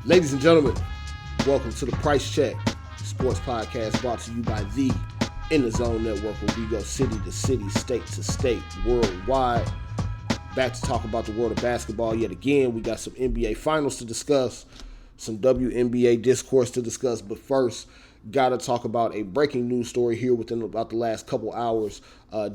Ladies and gentlemen, welcome to the Price Check Sports Podcast, brought to you by the In the Zone Network, where we go city to city, state to state, worldwide. Back to talk about the world of basketball yet again. We got some NBA finals to discuss, some WNBA discourse to discuss, but first, got to talk about a breaking news story here within about the last couple hours.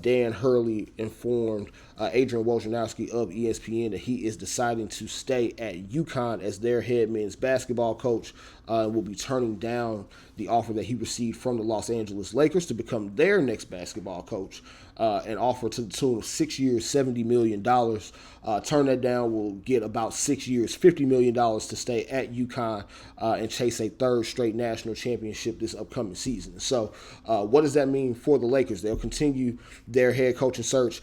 Dan Hurley informed Adrian Wojnarowski of ESPN that he is deciding to stay at UConn as their head men's basketball coach and will be turning down the offer that he received from the Los Angeles Lakers to become their next basketball coach. An offer to the tune of 6 years, $70 million. Turn that down, will get about 6 years, $50 million to stay at UConn and chase a third straight national championship this upcoming season. So what does that mean for the Lakers? They'll continue their head coaching search,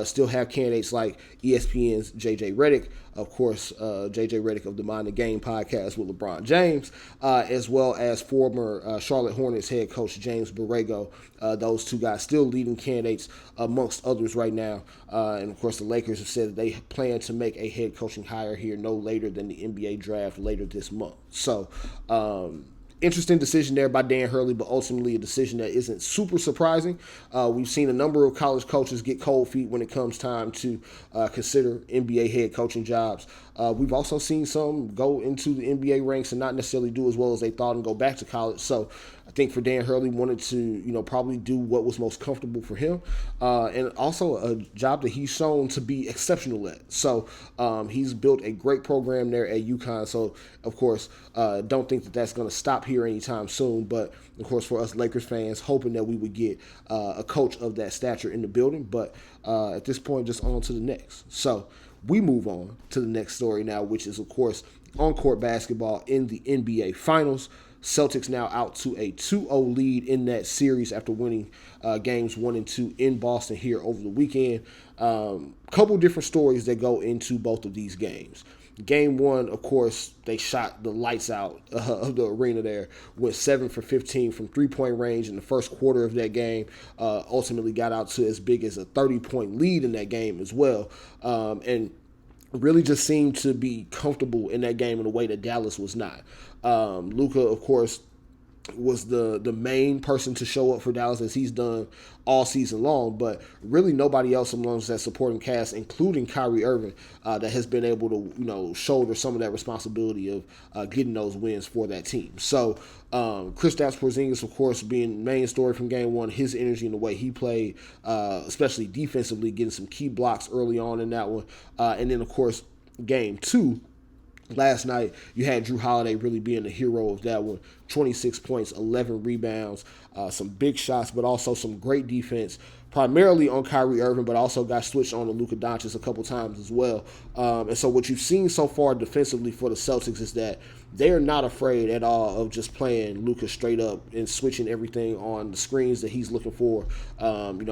still have candidates like ESPN's J.J. Redick, of course, J.J. Redick of the Mind the Game podcast with LeBron James, as well as former Charlotte Hornets head coach James Borrego. Those two guys still leading candidates amongst others right now. And, of course, the Lakers have said that they plan to make a head coaching hire here no later than the NBA draft later this month. So, interesting decision there by Dan Hurley, but ultimately a decision that isn't super surprising. We've seen a number of college coaches get cold feet when it comes time to consider NBA head coaching jobs. We've also seen some go into the NBA ranks and not necessarily do as well as they thought and go back to college. So I think for Dan Hurley, wanted to, probably do what was most comfortable for him, and also a job that he's shown to be exceptional at. So he's built a great program there at UConn. So, of course, don't think that that's going to stop here anytime soon. But, of course, for us Lakers fans, hoping that we would get a coach of that stature in the building. But at this point, just on to the next. So we move on to the next story now, which is, of course, on-court basketball in the NBA Finals. Celtics now out to a 2-0 lead in that series after winning games 1 and 2 in Boston here over the weekend. Couple different stories that go into both of these games. Game 1, of course, they shot the lights out of the arena there, went 7 for 15 from three-point range in the first quarter of that game, ultimately got out to as big as a 30-point lead in that game as well, and really just seemed to be comfortable in that game in a way that Dallas was not. Luka, of course, was the main person to show up for Dallas as he's done all season long, but really nobody else amongst that supporting cast, including Kyrie Irving, that has been able to shoulder some of that responsibility of getting those wins for that team. So Kristaps Porzingis, of course, being the main story from Game 1, his energy and the way he played, especially defensively, getting some key blocks early on in that one, and then of course Game 2. Last night, you had Jrue Holiday really being the hero of that one. 26 points, 11 rebounds, some big shots, but also some great defense, primarily on Kyrie Irving, but also got switched on to Luka Doncic a couple times as well. And so what you've seen so far defensively for the Celtics is that they are not afraid at all of just playing Luka straight up and switching everything on the screens that he's looking for.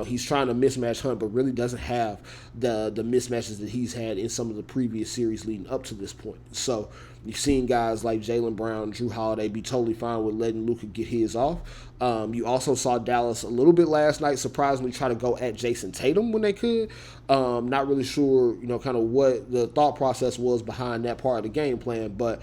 He's trying to mismatch hunt, but really doesn't have the mismatches that he's had in some of the previous series leading up to this point. So you've seen guys like Jaylen Brown, Jrue Holiday be totally fine with letting Luka get his off. You also saw Dallas a little bit last night surprisingly try to go at Jason Tatum when they could. Not really sure, kind of what the thought process was behind that part of the game plan, but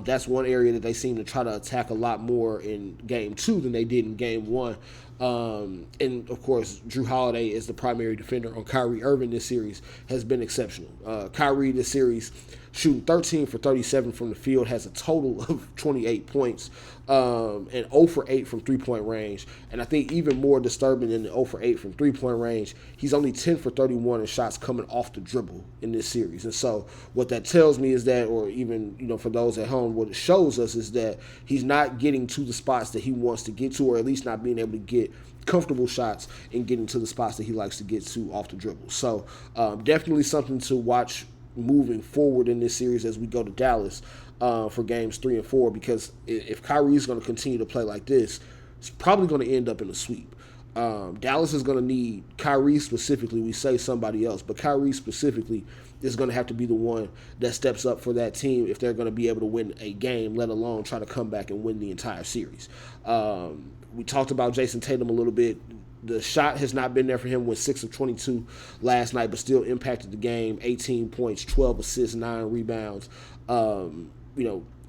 that's one area that they seem to try to attack a lot more in Game 2 than they did in Game 1. And, of course, Jrue Holiday is the primary defender on Kyrie Irving this series, has been exceptional. Kyrie this series shooting 13 for 37 from the field, has a total of 28 points, and 0 for 8 from three-point range. And I think even more disturbing than the 0 for 8 from three-point range, he's only 10 for 31 in shots coming off the dribble in this series. And so what that tells me is that, or even, for those at home, what it shows us is that he's not getting to the spots that he wants to get to, or at least not being able to get comfortable shots and getting to the spots that he likes to get to off the dribble. So definitely something to watch moving forward in this series as we go to Dallas for games 3 and 4, because if Kyrie is going to continue to play like this, it's probably going to end up in a sweep. Dallas is going to need Kyrie specifically. We say somebody else, but Kyrie specifically is going to have to be the one that steps up for that team if they're going to be able to win a game, let alone try to come back and win the entire series. We talked about Jason Tatum a little bit. The shot has not been there for him with 6 of 22 last night, but still impacted the game. 18 points, 12 assists, 9 rebounds.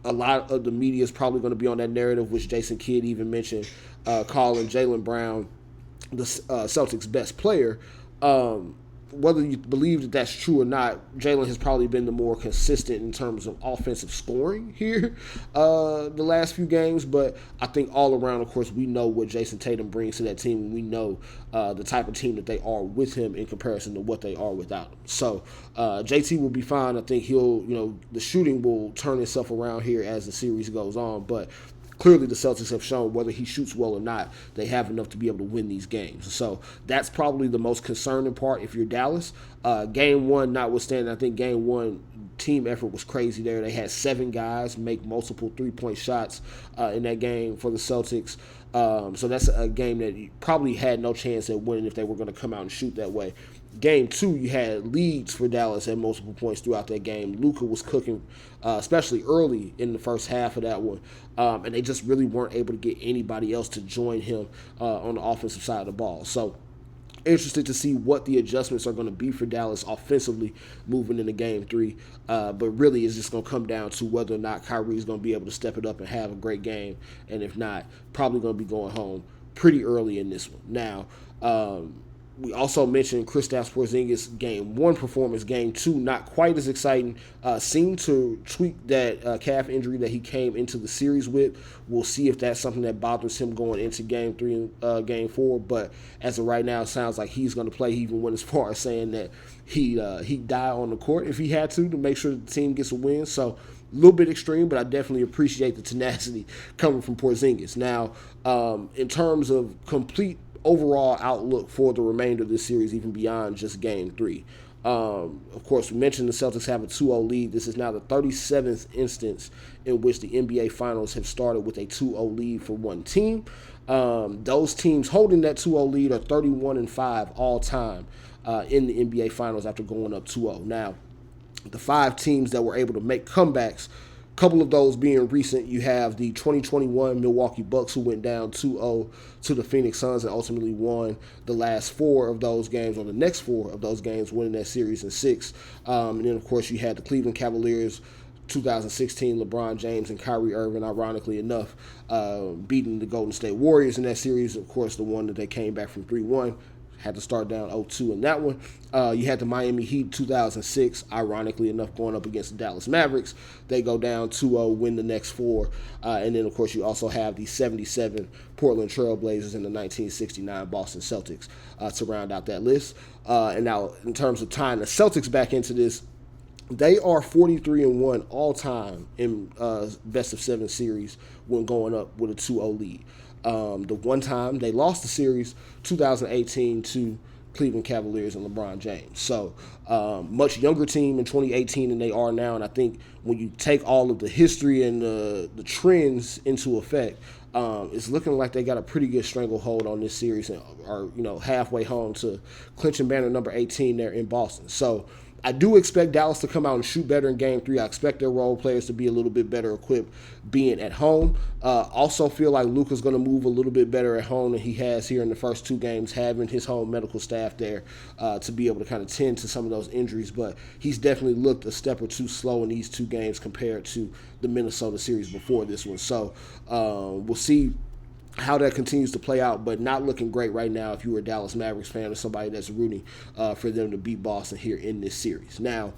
A lot of the media is probably going to be on that narrative, which Jason Kidd even mentioned, calling Jaylen Brown the Celtics' best player. Whether you believe that that's true or not, Jaylen has probably been the more consistent in terms of offensive scoring here the last few games. But I think all around, of course, we know what Jason Tatum brings to that team, and we know the type of team that they are with him in comparison to what they are without him. So JT will be fine. I think the shooting will turn itself around here as the series goes on. But clearly the Celtics have shown, whether he shoots well or not, they have enough to be able to win these games. So that's probably the most concerning part if you're Dallas. Game one notwithstanding, I think game one team effort was crazy there. They had 7 guys make multiple three-point shots in that game for the Celtics. So that's a game that you probably had no chance at winning if they were going to come out and shoot that way. Game 2, you had leads for Dallas at multiple points throughout that game. Luka was cooking, especially early in the first half of that one. And they just really weren't able to get anybody else to join him on the offensive side of the ball. So interested to see what the adjustments are going to be for Dallas offensively moving into Game 3. But really it's just going to come down to whether or not Kyrie is going to be able to step it up and have a great game. And if not, probably going to be going home pretty early in this one. Now, we also mentioned Kristaps Porzingis' Game 1 performance. Game 2, not quite as exciting. Seemed to tweak that calf injury that he came into the series with. We'll see if that's something that bothers him going into Game 3 and Game 4. But as of right now, it sounds like he's going to play. He even went as far as saying that he'd die on the court if he had to make sure the team gets a win. So a little bit extreme, but I definitely appreciate the tenacity coming from Porzingis. Now, in terms of complete overall outlook for the remainder of this series, even beyond just Game 3. Of course, we mentioned the Celtics have a 2-0 lead. This is now the 37th instance in which the NBA Finals have started with a 2-0 lead for one team. Those teams holding that 2-0 lead are 31-5 all time in the NBA Finals after going up 2-0. Now, the 5 teams that were able to make comebacks, couple of those being recent, you have the 2021 Milwaukee Bucks, who went down 2-0 to the Phoenix Suns and ultimately won the last 4 of those games, or the next 4 of those games, winning that series in 6. And then, of course, you had the Cleveland Cavaliers, 2016, LeBron James and Kyrie Irving, ironically enough, beating the Golden State Warriors in that series. Of course, the one that they came back from 3-1. Had to start down 0-2 in that one. You had the Miami Heat 2006, ironically enough, going up against the Dallas Mavericks. They go down 2-0, win the next 4. And then, of course, you also have the 77 Portland Trail Blazers and the 1969 Boston Celtics to round out that list. And now, in terms of tying the Celtics back into this, they are 43-1 all time in best of 7 series when going up with a 2-0 lead. The one time they lost the series, 2018, to Cleveland Cavaliers and LeBron James. So much younger team in 2018 than they are now. And I think when you take all of the history and the trends into effect, it's looking like they got a pretty good stranglehold on this series and are halfway home to clinching banner number 18 there in Boston. So I do expect Dallas to come out and shoot better in Game 3. I expect their role players to be a little bit better equipped being at home. Also feel like Luka's going to move a little bit better at home than he has here in the first 2 games, having his home medical staff there to be able to kind of tend to some of those injuries. But he's definitely looked a step or 2 slow in these 2 games compared to the Minnesota series before this one. So we'll see how that continues to play out, but not looking great right now if you were a Dallas Mavericks fan or somebody that's rooting for them to beat Boston here in this series. Now,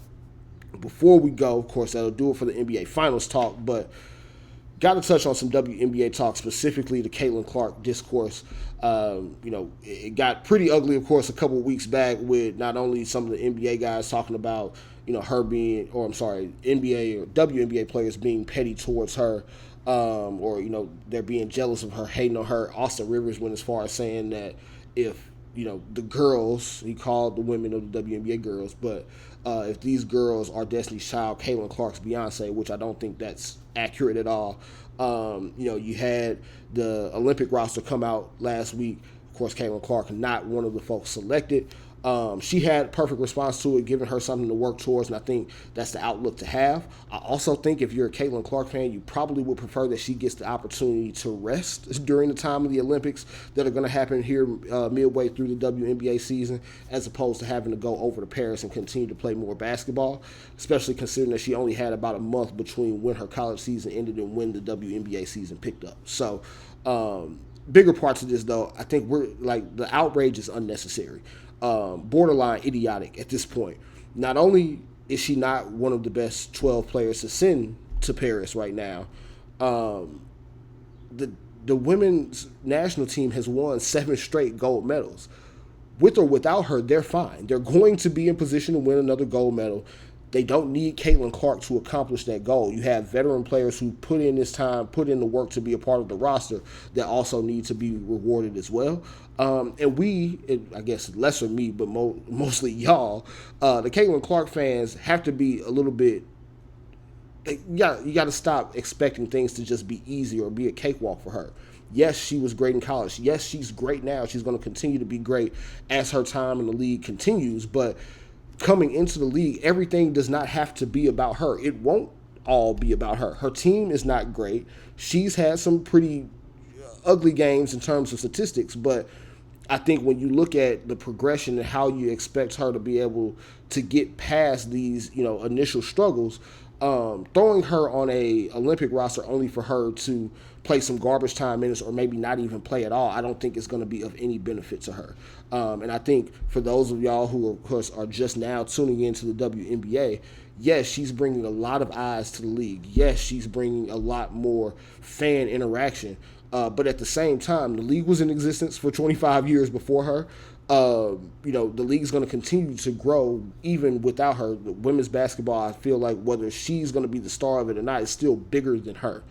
before we go, of course, that'll do it for the NBA Finals talk, but got to touch on some WNBA talk, specifically the Caitlin Clark discourse. It got pretty ugly, of course, a couple of weeks back with not only some of the NBA guys talking about, her being, NBA or WNBA players being petty towards her, they're being jealous of her, hating on her. Austin Rivers went as far as saying that if, the girls, he called the women of the WNBA girls, but if these girls are Destiny's Child, Caitlin Clark's Beyonce, which I don't think that's accurate at all. You had the Olympic roster come out last week. Of course, Caitlin Clark not one of the folks selected. She had perfect response to it, giving her something to work towards, and I think that's the outlook to have. I also think if you're a Caitlin Clark fan, you probably would prefer that she gets the opportunity to rest during the time of the Olympics that are going to happen here midway through the WNBA season, as opposed to having to go over to Paris and continue to play more basketball, especially considering that she only had about a month between when her college season ended and when the WNBA season picked up. So, bigger parts of this, though, I think the outrage is unnecessary. Borderline idiotic at this point. Not only is she not one of the best 12 players to send to Paris right now, the women's national team has won 7 straight gold medals. With or without her, they're fine. They're going to be in position to win another gold medal. They don't need Caitlin Clark to accomplish that goal. You have veteran players who put in this time, put in the work to be a part of the roster that also need to be rewarded as well. And I guess lesser me, but mostly y'all, the Caitlin Clark fans have to be a little bit, you got to stop expecting things to just be easy or be a cakewalk for her. Yes, she was great in college. Yes, she's great now. She's going to continue to be great as her time in the league continues, but coming into the league, everything does not have to be about her. It won't all be about her. Her team is not great. She's had some pretty ugly games in terms of statistics, but I think when you look at the progression and how you expect her to be able to get past these, initial struggles, throwing her on a Olympic roster only for her to play some garbage time minutes or maybe not even play at all, I don't think it's going to be of any benefit to her. And I think for those of y'all who, of course, are just now tuning into the WNBA, yes, she's bringing a lot of eyes to the league. Yes, she's bringing a lot more fan interaction. But at the same time, the league was in existence for 25 years before her. The league's going to continue to grow even without her. The women's basketball, I feel like whether she's going to be the star of it or not, is still bigger than her.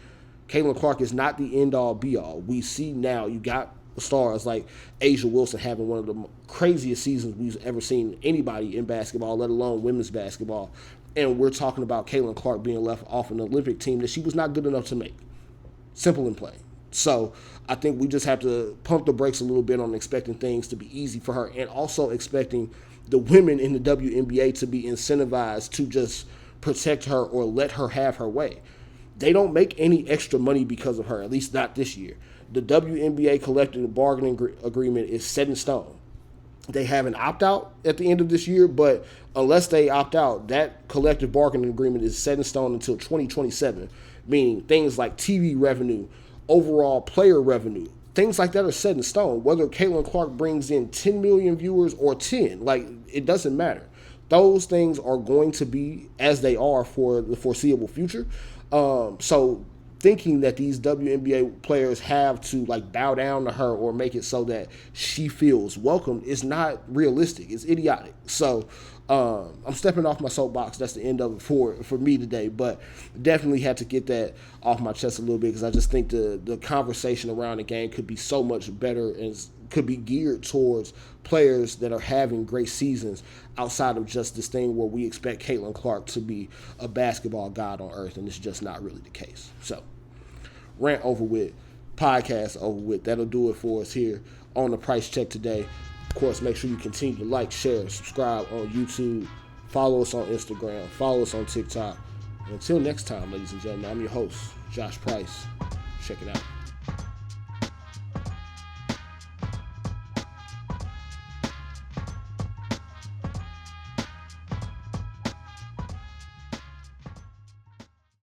Caitlin Clark is not the end-all, be-all. We see now you got stars like A'ja Wilson having one of the craziest seasons we've ever seen anybody in basketball, let alone women's basketball. And we're talking about Caitlin Clark being left off an Olympic team that she was not good enough to make. Simple and plain. So I think we just have to pump the brakes a little bit on expecting things to be easy for her, and also expecting the women in the WNBA to be incentivized to just protect her or let her have her way. They don't make any extra money because of her, at least not this year. The WNBA collective bargaining agreement is set in stone. They have an opt-out at the end of this year, but unless they opt out, that collective bargaining agreement is set in stone until 2027, meaning things like TV revenue, overall player revenue, things like that are set in stone. Whether Caitlin Clark brings in 10 million viewers or 10, it doesn't matter. Those things are going to be as they are for the foreseeable future. So thinking that these WNBA players have to bow down to her or make it so that she feels welcome is not realistic. It's idiotic. So I'm stepping off my soapbox. That's the end of it for me today, but definitely had to get that off my chest a little bit because I just think the conversation around the game could be so much better and could be geared towards players that are having great seasons outside of just this thing where we expect Caitlin Clark to be a basketball god on earth, and it's just not really the case. So, rant over with, podcast over with. That'll do it for us here on the Price Check today. Of course, make sure you continue to like, share, subscribe on YouTube, follow us on Instagram, follow us on TikTok. And until next time, ladies and gentlemen, I'm your host, Josh Price. Check it out.